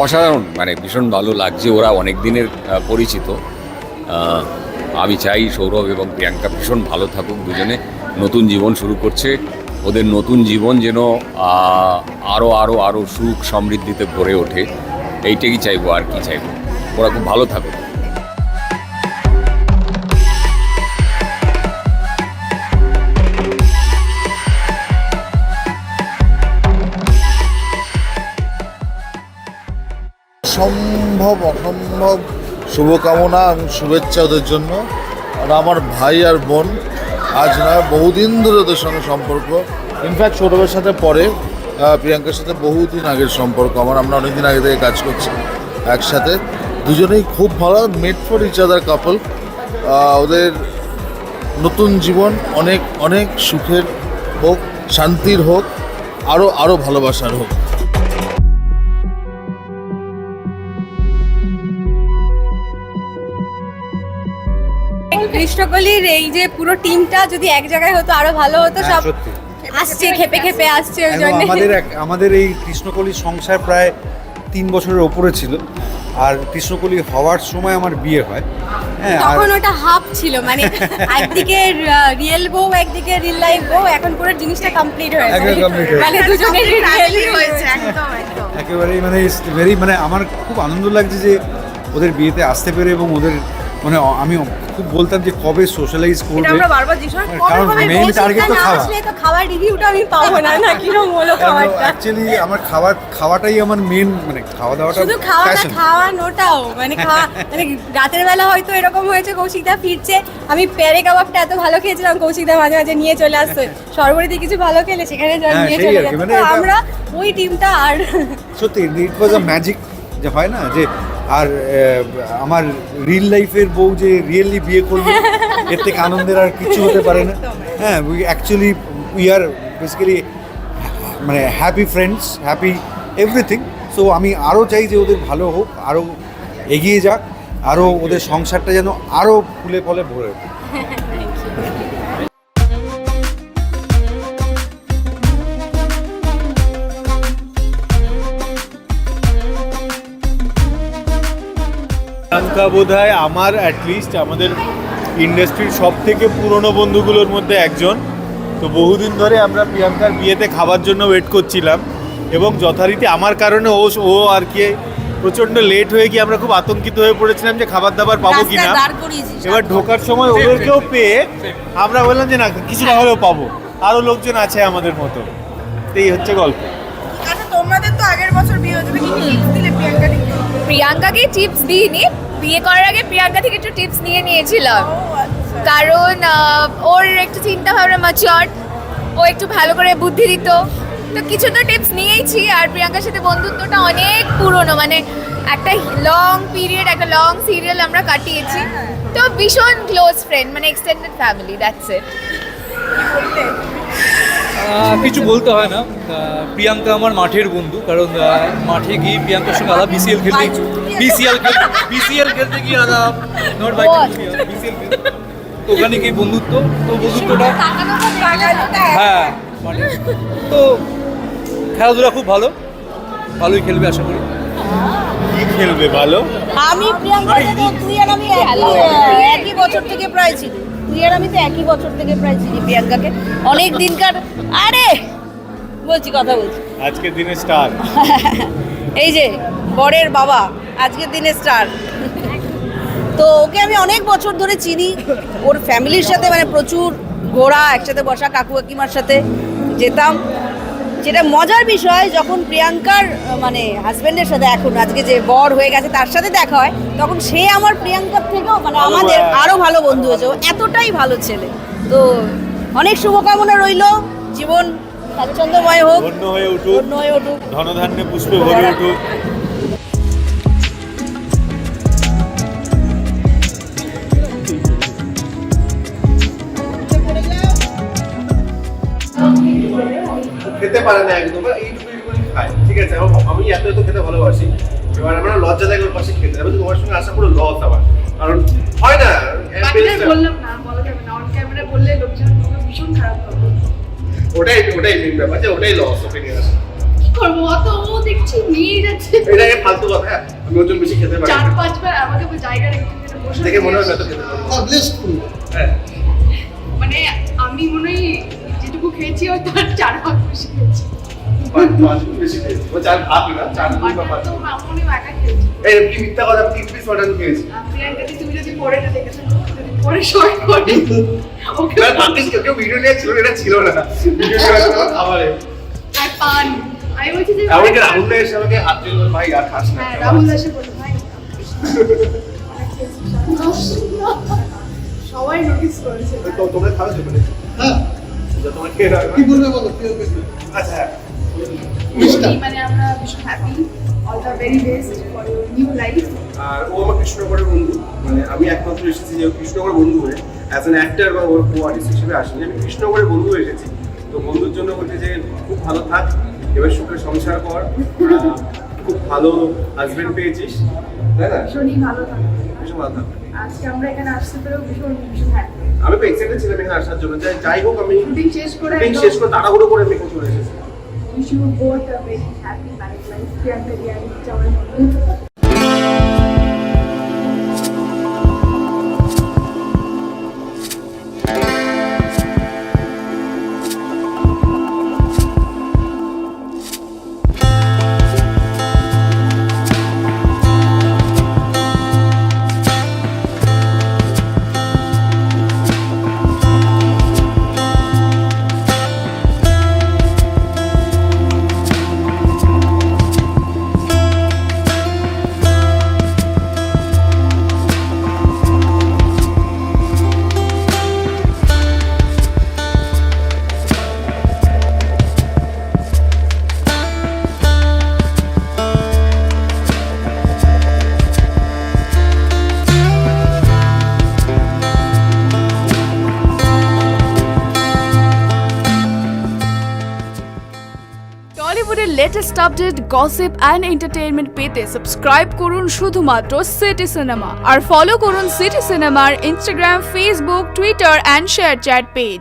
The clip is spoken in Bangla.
অসাধারণ, মানে ভীষণ ভালো লাগছে। ওরা অনেক দিনের পরিচিত। আমি চাই সৌরভ এবং প্রিয়াঙ্কা ভীষণ ভালো থাকুক, দুজনে নতুন জীবন শুরু করছে। ওদের নতুন জীবন যেন আরও আরও আরও সুখ সমৃদ্ধিতে ভরে ওঠে, এইটাই চাইবো, আর কি চাইবো। ওরা খুব ভালো থাকুক। সম্ভব অসম্ভব শুভকামনা এবং শুভেচ্ছা ওদের জন্য। আর আমার ভাই আর বোন, আজ নয় বহুদিন ধরে ওদের সঙ্গে সম্পর্ক। ইনফ্যাক্ট সৌরভের সাথে পরে প্রিয়াঙ্কার সাথে বহুদিন আগের সম্পর্ক আমার। আমরা অনেকদিন আগে থেকে কাজ করছি একসাথে। দুজনেই খুব ভালো, মেড ফর ইচ আদার কাপল। ওদের নতুন জীবন অনেক অনেক সুখের হোক, শান্তির হোক, আরও আরও ভালোবাসার হোক। কৃষ্ণকলির এই যে পুরো টিমটা যদি এক জায়গায় হতো আরো ভালো হতো। সব আসছে খেপে খেপে আসছে, ওই জন্য আমাদের এই কৃষ্ণকলির সংসার প্রায় 3 বছরের ওপরে ছিল। আর কৃষ্ণকলি হওয়ার সময় আমার বিয়ে হয়। হ্যাঁ, তখন ওটা হাফ ছিল, মানে একদিকে রিয়েল বউ, একদিকে রিয়েল লাইফ বউ। এখন পুরো জিনিসটা কমপ্লিট হয়েছে, মানে দুজনের রিয়েলি হয়েছে একদম একদম একেবারেই মানে ভেরি, মানে আমার খুব আনন্দ লাগছে যে ওদের বিয়েতে আসতে পেরে। এবং ওদের মানে আমি খুব বলতাম যে কবে সোশ্যালাইজ করবে, আমরা বারবার জিজ্ঞাসা করি কারণ মেইন টার্গেট তো খাওয়া। আসলে তো খাবার রিভিউটা আমি পাবো না, না কিরকম হলো খাবারটা। অ্যাকচুয়ালি আমার খাওয়াটাই আমার মেইন, মানে খাওয়া দাওয়াটা শুধু খাওয়ানোটাও মানে মানে রাতের বেলা হয়তো এরকম হয়েছে, কৌশিকদা ফিরছে, আমি পেয়ারে কাবাবটা এত ভালো খেয়েছিলাম, কৌশিকদা মাঝে মাঝে নিয়ে চলে আসছে। সর্বরিতে কিছু ভালো খেলে সেখানে নিয়ে চলে যাচ্ছে। মানে আমরা ওই টিমটা। আর সত্যি ইট ওয়াজ আ ম্যাজিক, যে হয় না যে। আর আমার রিয়েল লাইফের বউ যে রিয়েলি বিয়ে করবে, এর থেকে আনন্দের আর কিছু হতে পারে না। হ্যাঁ, উই আর বেসিক্যালি মানে happy friends, happy everything. So আমি আরও চাই যে ওদের ভালো হোক, আরও এগিয়ে যাক, আরও ওদের সংসারটা যেন আরও ফুলে ফলে ভরে ওঠে। প্রিয়াঙ্কা বোধহয় আমার অ্যাটলিস্ট আমাদের ইন্ডাস্ট্রির সব থেকে পুরনো বন্ধুগুলোর মধ্যে একজন। তো বহুদিন ধরে আমরা প্রিয়াঙ্কার বিয়েতে খাবার জন্য ওয়েট করছিলাম, এবং যথারীতি আমার কারণে ও আর কি প্রচণ্ড লেট হয়ে গিয়ে আমরা খুব আতঙ্কিত হয়ে পড়েছিলাম যে খাবার দাবার পাবো কি না। এবার ঢোকার সময় ওদেরকেও পেয়ে আমরা বললাম যে না, কিছু না হলেও পাবো, আরও লোকজন আছে আমাদের মতো। এই হচ্ছে গল্প। তোমাদের তো আগের বছর বিয়ে হয়েছে, কি টিপস দিলে প্রিয়াঙ্কাকে? টিপস দিইনি, বিয়ে করার আগে প্রিয়াঙ্কা থেকে একটু টিপস নিয়েছিলাম। কারণ ওর একটু চিন্তা ভাবনা ম্যাচিওর, ও একটু ভালো করে বুদ্ধি দিত, তো কিছু তো টিপস নিয়েইছি। আর প্রিয়াঙ্কার সাথে বন্ধুত্বটা অনেক পুরনো, মানে একটা লং পিরিয়ড, একটা লং সিরিয়াল আমরা কাটিয়েছি। তো ভীষণ ক্লোজ ফ্রেন্ড, মানে এক্সটেন্ডেড ফ্যামিলি, দ্যাটস ইট। কিছু বলতে হয় না। প্রিয়াঙ্কা আমার মাঠের বন্ধু, কারণ মাঠে গিয়ে প্রিয়াঙ্কার সঙ্গে আলাপ, বিসিএল খেলতে গিয়ে আলাপ, নট বাই বিসিএল খেলতে, ওখানে গিয়ে বন্ধুত্ব। তো বন্ধুত্বটা হ্যাঁ মানে, তো খেলাধুলা খুব ভালোই খেলবে আশা করি। কি খেলবে ভালো? আমি প্রিয়াঙ্কা তুই আর আমি একই বছর থেকে প্রায় চিনি। তুই আর আমি তো একই বছর থেকে প্রায় চিনি প্রিয়াঙ্কাকে, অনেক দিনকার। আরে কথা বলছি আজকের দিনে স্টার। এই যে বরের বাবা আজকের দিনে স্টার। তো ওকে আমি অনেক বছর ধরে চিনি। ওর ফ্যামিলির সাথে মানে প্রচুর ঘোরা, একসাথে বসা, কাকু কাকিমার সাথে যেতাম। যেটা মজার বিষয়, যখন প্রিয়াঙ্কার মানে হাজব্যান্ডের সাথে, এখন আজকে যে বর হয়ে গেছে তার সাথে দেখা হয়, তখন সে আমার প্রিয়াঙ্কার থেকেও মানে আমাদের আরো ভালো বন্ধু হয়েছে। এতটাই ভালো ছেলে। তো অনেক শুভকামনা রইল, জীবন স্বাচ্ছন্দ্যময় হোক, ধন্য হয়ে উঠুক, ধনধান্যে পুষ্পে ভরে উঠুক। খেতে পারে না একদম, এইটুকু খায়, ঠিক আছে। আমি এত খেতে ভালোবাসি, এবার আমরা লজ্জা দেয় ওর পাশে খেতে। আমি তোমার সঙ্গে আসা পুরো লস আমার, কারণ হয় না, বললাম না, বলা যাবে না, অন ক্যামেরা বললে লোকজন ভীষণ খারাপ হবে। ওটাই মেইন ব্যাপার, যে ওটাই লস ওকে নিয়ে আসা। কি করবো, অত ও দেখছি নিয়ে যাচ্ছে এটা একটা ফালতু কথা, হ্যাঁ আমি ওর জন্য বেশি খেতে পারি না। 4-5 বার আমাকে জায়গা রেখে বসে দেখে মনে হয় না তো খেতে পারি। হ্যাঁ মানে আমি মনে হয় যেটুকু খেয়েছি ও তার 4 ভাগ বেশি খেয়েছি। পাঁচ গুণ বেশি খেয়েছি। ও চার ভাগ না, 4 গুণ বা 5 তো গুণ। মামনি একা খেয়েছি। এই কি মিথ্যা কথা, 3 পিস মটন খেয়েছি। প্রিয়াঙ্কা দি তুমি যদি পরেটা দেখেছো যদি পরে শর্ট করে ওকে না ভাগ্যিস কেউ ভিডিও নিয়ে ছিল, এটা ছিল না ভিডিও নিয়ে খাবারে। আর পান আমি বলছি যে এমনকি রাহুল দাস এসে আমাকে হাত দিল, ভাই আর খাস না। হ্যাঁ রাহুল দাসে বলল ভাই সবাই নোটিস করেছে তো তোমরা খাবে তো মানে? হ্যাঁ তোমরা খেয়ে নাও। কি বলবে বলো, কি হবে? আচ্ছা হ্যাঁ। মানে আমরা ভীষণ happy all the very best for your new life. আর ও আমার কৃষ্ণনগরের বন্ধু, মানে আমি একমাত্র এসেছি যে ও কৃষ্ণনগরের বন্ধু হয়ে অ্যাজ অ্যান অ্যাক্টর বা ওর কো আর্টিস্ট হিসেবে আসিনি, আমি কৃষ্ণনগরের বন্ধু হয়ে এসেছি। তো বন্ধুর জন্য বলতে যে খুব ভালো থাক, এবার সুখে সংসার কর, খুব ভালো হাজবেন্ড পেয়েছিস, তাই না? ভীষণই ভালো থাকবে। ভীষণ ভালো থাক। আজকে আমরা এখানে আসতে পেরেও ভীষণ ভীষণ হ্যাপি। আমি তো এক্সাইটেড ছিলাম এখানে আসার জন্য, যাই হোক আমি শুটিং শেষ করে তাড়াহুড়ো করে আমি এখানে চলে এসেছি। Wish you both a very happy married life. Priyanka দি আর আমার বন্ধু। টলিউডের latest update, gossip and entertainment পেতে সাবস্ক্রাইব করুন শুধুমাত্র সিটি সিনেমা আর ফলো করুন সিটি সিনেমার Instagram, Facebook, Twitter and ShareChat page.